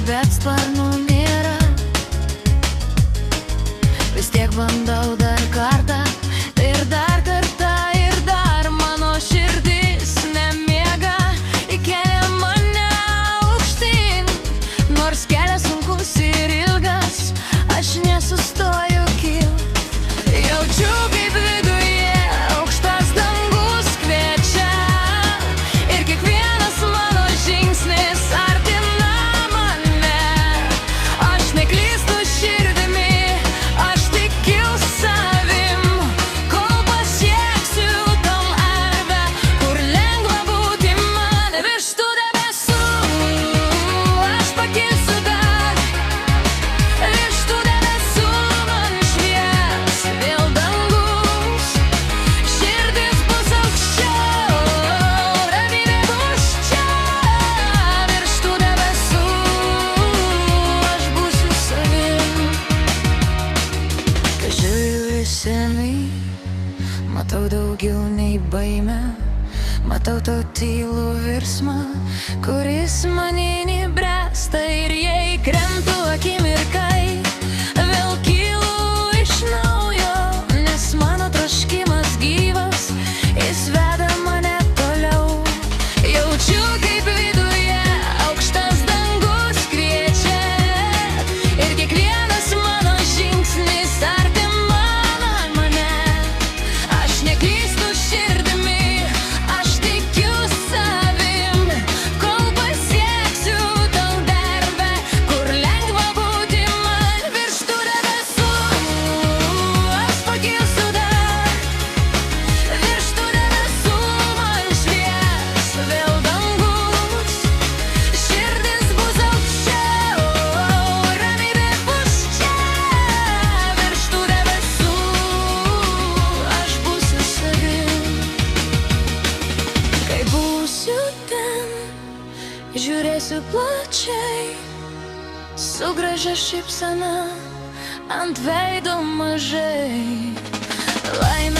bet sparnų nėra. Vis tiek bandau dar kartą ir dar kartą ir dar. Mano širdis nemiega, įkelia mane aukštyn. Nors kelias sunkus ir ilgas, aš nesustoju kilt. Jaučiu, kaip viduje aukštas dangus kviečia, ir kiekvienas mano žingsnis artina mane. Aš neklystu širdimi, aš tikiu savim, kol pasieksiu tom erdvę, kur lengva būti man. Virš tų debesų aš pakilsiu dar, virš tų debesų man švies vėl dangus. Širdis bus aukščiau, ramybė bus čia. Virš tų debesų aš būsiu savim. Kai žiūriu į senai, matau daugiau nei baimę. Matau tau tylų virsmą, kuris maninį bręsta. Ir jei krentu akimirkai, vėl kylu iš naujo, nes mano troškimas gyvas, jis veda mane toliau. Jaučiu, kaip viduje aukštas dangus kviečia, ir kiekvienas mano žingsnis artima mane. Aš neklystu širdimi, aš tikiu savim, kol pasieksiu tau darbę, kur lengva būti man. Virš tų debesų aš pakilsiu dar, virš tų debesų man švies vėl dangus. Širdis bus aukščiau, ramybė bus čia. Virš tų debesų aš būsiu savim. Kai būsiu ten, žiūrėsiu plačiai, su gražia šypsena ant veido mažai. Laimė